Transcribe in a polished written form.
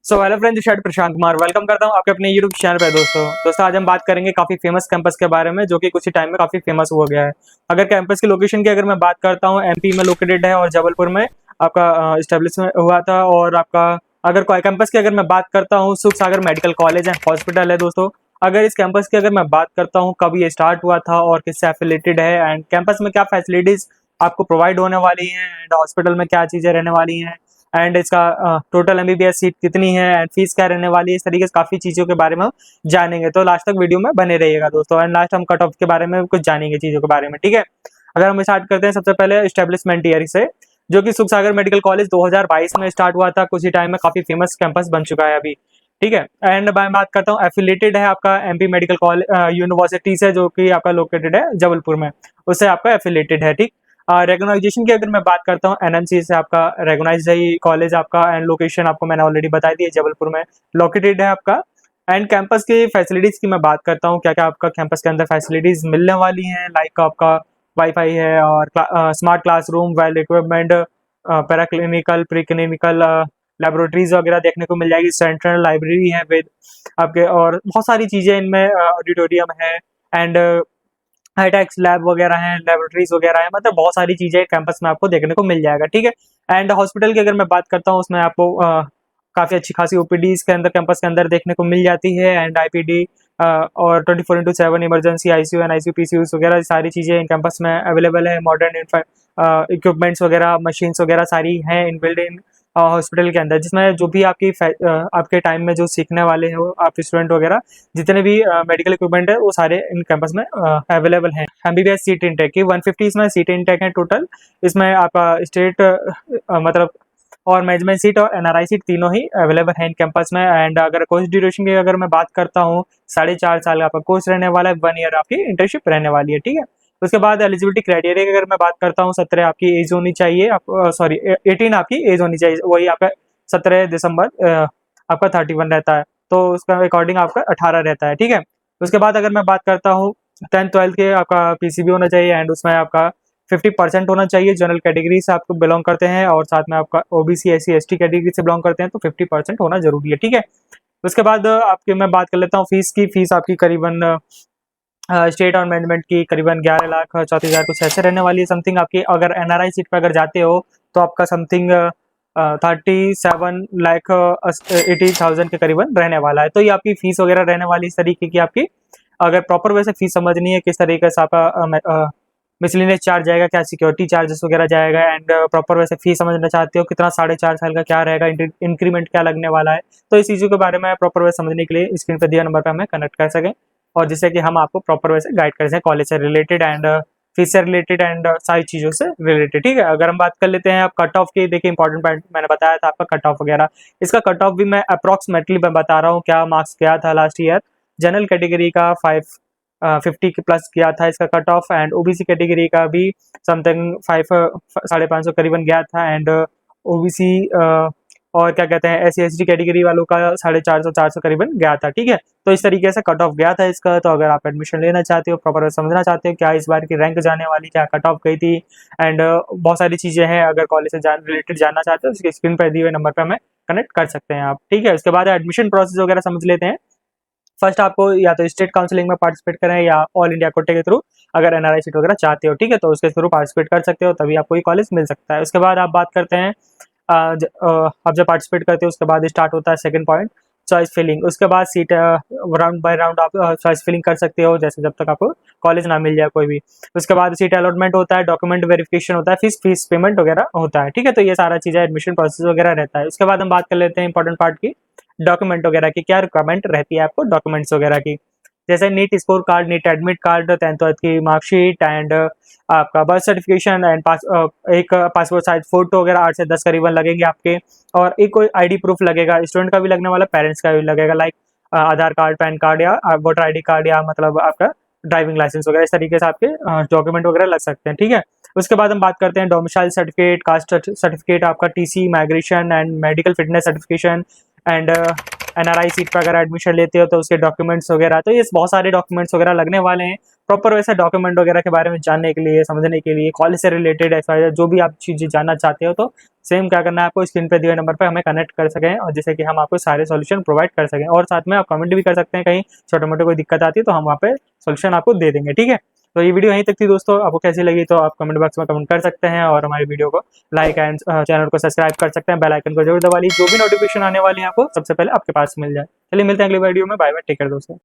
So hello friends, शायद Prashant Kumar welcome करता हूं आपके अपने यूट्यूब चैनल पे। दोस्तों आज हम बात करेंगे काफ़ी फेमस कैंपस के बारे में जो कि कुछ ही टाइम में काफ़ी फेमस हो गया है। अगर कैंपस की लोकेशन की अगर मैं बात करता हूं, एमपी में लोकेटेड है और जबलपुर में आपका इस्टेब्लिशमेंट हुआ था। और आपका अगर कोई कैंपस की अगर मैं बात करता हूँ, सुख सागर मेडिकल कॉलेज एंड हॉस्पिटल है दोस्तों। अगर इस कैंपस की अगर मैं बात करता हूँ, कब ये स्टार्ट हुआ था और किससे एफिलेटेड है एंड कैंपस में क्या फैसिलिटीज आपको प्रोवाइड होने वाली हैं एंड हॉस्पिटल में क्या चीज़ें रहने वाली हैं एंड इसका टोटल एमबीबीएस सीट कितनी है एंड फीस क्या रहने वाली है, इस तरीके से काफ़ी चीज़ों के बारे में हम जानेंगे। तो लास्ट तक वीडियो में बने रहिएगा दोस्तों। एंड लास्ट हम कट ऑफ के बारे में कुछ जानेंगे चीज़ों के बारे में, ठीक है। अगर हम स्टार्ट करते हैं सबसे पहले एस्टेब्लिशमेंट ईयर से, जो कि सुख सागर मेडिकल कॉलेज 2022 में स्टार्ट हुआ था। कुछ ही टाइम में काफ़ी फेमस कैंपस बन चुका है अभी, ठीक है। एंड मैं बात करता हूँ, एफिलेटेड है आपका एमपी मेडिकल कॉलेज यूनिवर्सिटी से, जो कि आपका लोकेटेड है जबलपुर में, उससे आपका एफिलेटेड है, ठीक। रेगुनाइजेशन की अगर मैं बात करता हूँ, एनएमसी से आपका रेगुनाइज है ये कॉलेज आपका। एंड लोकेशन आपको मैंने ऑलरेडी बताई दी है, जबलपुर में लोकेटेड है आपका। एंड कैंपस की फैसिलिटीज की मैं बात करता हूँ, क्या क्या आपका कैंपस के अंदर फैसिलिटीज मिलने वाली हैं। लाइक आपका वाईफाई है और smart classroom, well equipment, para clinical, pre clinical laboratories वगैरह देखने को मिल जाएगी। सेंट्रल लाइब्रेरी है विद आपके, और बहुत सारी चीज़ें इनमें, ऑडिटोरियम है एंड हाईटेक्स लैब वगैरह हैं, लेबोरेटरीज वगैरह है। मतलब बहुत सारी चीज़ें कैंपस में आपको देखने को मिल जाएगा, ठीक है। एंड हॉस्पिटल की अगर मैं बात करता हूँ, उसमें आपको काफ़ी अच्छी खासी ओपीडीज के अंदर कैंपस के अंदर देखने को मिल जाती है। एंड आईपीडी और 24/7 इमरजेंसी आईसीयू एंड आईसीयू पीसीयूज वगैरह सारी चीज़ें कैंपस में अवेलेबल है। मॉडर्न इक्विपमेंट्स वगैरह, मशीन्स वगैरह सारी हैं इन बिल्डिंग हॉस्पिटल के अंदर, जिसमें जो भी आपके टाइम में जो सीखने वाले हो आप स्टूडेंट वगैरह, जितने भी मेडिकल इक्विपमेंट है वो सारे इन कैंपस में अवेलेबल हैं। एमबीबीएस सीट इंटेक की 150 इसमें सीट इंटेक है टोटल। इसमें आपका स्टेट मतलब और मैनेजमेंट सीट और एनआरआई सीट तीनों ही अवेलेबल है इन कैंपस में। एंड अगर कोर्स ड्यूरेशन की अगर मैं बात करता हूँ, 4.5 साल का आपका कोर्स रहने वाला है, 1 ईयर आपकी इंटर्नशिप रहने वाली है, ठीक है। उसके बाद एलिजिबिलिटी क्राइटेरिया की अगर मैं बात करता हूँ, 17 आपकी एज होनी चाहिए, सॉरी 18 आपकी एज होनी चाहिए। वही आपका 17 दिसंबर आपका 31 रहता है, तो उसका अकॉर्डिंग आपका 18 रहता है, ठीक है। उसके बाद अगर मैं बात करता हूँ, 10th-12th के आपका पीसीबी होना चाहिए एंड उसमें आपका 50% होना चाहिए। जनरल कैटेगरी से आपको बिलोंग करते हैं और साथ में आपका ओबीसी एससी एसटी कैटेगरी से बिलोंग करते हैं, तो 50% होना जरूरी है, ठीक है। उसके बाद आपके मैं बात कर लेता हूँ फीस की। फीस आपकी करीबन स्टेट और मैनेजमेंट की करीबन 11,34,000 कुछ ऐसे रहने वाली है समथिंग आपकी। अगर एनआरआई सीट पर अगर जाते हो तो आपका समथिंग 37,80,000 के करीबन रहने वाला है। तो ये आपकी फीस वगैरह रहने वाली इस तरीके की आपकी। अगर प्रॉपर वैसे फीस समझनी है किस तरीके से आपका मिसलिनियस चार्ज जाएगा, क्या सिक्योरिटी चार्जेस वगैरह जाएगा, एंड प्रॉपर वैसे फीस समझना चाहते हो कितना 4.5 साल का क्या रहेगा, इंक्रीमेंट क्या लगने वाला है, तो इस चीज़ों के बारे में प्रॉपर वैसे समझने के लिए स्क्रीन पर दिया नंबर पर हमें कनेक्ट कर सकें और जिससे कि हम आपको प्रॉपर वैसे गाइड कर सकें कॉलेज से रिलेटेड एंड फीस से रिलेटेड एंड सारी चीज़ों से रिलेटेड, ठीक है। अगर हम बात कर लेते हैं आप कट ऑफ की, देखिए इंपॉर्टेंट पॉइंट मैंने बताया था आपका कट ऑफ वगैरह। इसका कट ऑफ भी मैं अप्रॉक्सीमेटली मैं बता रहा हूँ क्या मार्क्स गया था लास्ट ईयर। जनरल कैटेगरी का 50 के प्लस गया था इसका cut off, and OBC category का भी समथिंग 550 करीबन गया था। एंड ओबीसी और क्या कहते हैं एससी एसटी कैटेगरी वालों का 450 करीबन गया था, ठीक है। तो इस तरीके से कट ऑफ गया था इसका। तो अगर आप एडमिशन लेना चाहते हो, प्रॉपर समझना चाहते हो क्या इस बार की रैंक जाने वाली, क्या कट ऑफ गई थी एंड बहुत सारी चीज़ें हैं, अगर कॉलेज से रिलेटेड जानना चाहते हो उसके स्क्रीन पर दिए हुए नंबर पर हमें कनेक्ट कर सकते हैं आप, ठीक है। उसके बाद एडमिशन प्रोसेस वगैरह समझ लेते हैं। फर्स्ट आपको या तो स्टेट काउंसलिंग में पार्टिसिपेट करें या ऑल इंडिया कोटे के थ्रू अगर एनआरआई सीट वगैरह चाहते हो, ठीक है, तो उसके थ्रू पार्टिसिपेट कर सकते हो, तभी आपको ये कॉलेज मिल सकता है। उसके बाद आप बात करते हैं आप जब पार्टिसिपेट करते हो उसके बाद स्टार्ट होता है सेकंड पॉइंट, चॉइस फिलिंग। उसके बाद सीट राउंड बाय राउंड आप चॉइस फिलिंग कर सकते हो, जैसे जब तक आपको कॉलेज ना मिल जाए कोई भी। उसके बाद सीट अलॉटमेंट होता है, डॉक्यूमेंट वेरिफिकेशन होता है, फीस पेमेंट वगैरह होता है, ठीक है। तो ये सारा चीज़ें एडमिशन प्रोसेस वगैरह रहता है। उसके बाद हम बात कर लेते हैं इंपॉर्टेंट पार्ट की, डॉक्यूमेंट वगैरह की। क्या रिक्वायरमेंट रहती है आपको डॉक्यूमेंट्स वगैरह की, जैसे NEET score card, NEET admit card, 10th की मार्कशीट एंड आपका बर्थ सर्टिफिकेशन एंड एक पासपोर्ट साइज फोटो वगैरह 8 से 10 करीबन लगेंगे आपके। और एक कोई आईडी प्रूफ लगेगा, स्टूडेंट का भी लगने वाला, पेरेंट्स का भी लगेगा, लाइक आधार कार्ड, पैन कार्ड या वोटर आईडी कार्ड या मतलब आपका ड्राइविंग लाइसेंस वगैरह, इस तरीके से आपके डॉक्यूमेंट वगैरह लग सकते हैं, ठीक है। उसके बाद हम बात करते हैं डोमिसाइल सर्टिफिकेट, कास्ट सर्टिफिकेट, आपका TC, migration and medical fitness certification and NRI seat पर अगर एडमिशन लेते हो तो उसके डॉक्यूमेंट्स वगैरह। तो ये बहुत सारे डॉक्यूमेंट्स वगैरह लगने वाले हैं। प्रॉपर वैसे डॉक्यूमेंट वगैरह के बारे में जानने के लिए, समझने के लिए, कॉलेज से रिलेटेड ऐसा जो भी आप चीज़ें जानना चाहते हो, तो सेम क्या करना है आपको, स्क्रीन पे दिए नंबर पे हमें कनेक्ट कर सकें और जिससे कि हम आपको सारे सॉल्यूशन प्रोवाइड कर सकें। और साथ में आप कमेंट भी कर सकते हैं, कहीं छोटे मोटे कोई दिक्कत आती है तो हम वहाँ पे सॉल्यूशन आपको दे देंगे। ठीक है, तो ये वीडियो यहीं तक थी दोस्तों। आपको कैसी लगी तो आप कमेंट बॉक्स में कमेंट कर सकते हैं और हमारी वीडियो को लाइक एंड चैनल को सब्सक्राइब कर सकते हैं। बेल आइकन को जरूर दबा लीजिए, जो भी नोटिफिकेशन आने वाली है आपको सबसे पहले आपके पास मिल जाए। चलिए मिलते हैं अगली वीडियो में। बाय बाय, टेक केयर दोस्तों।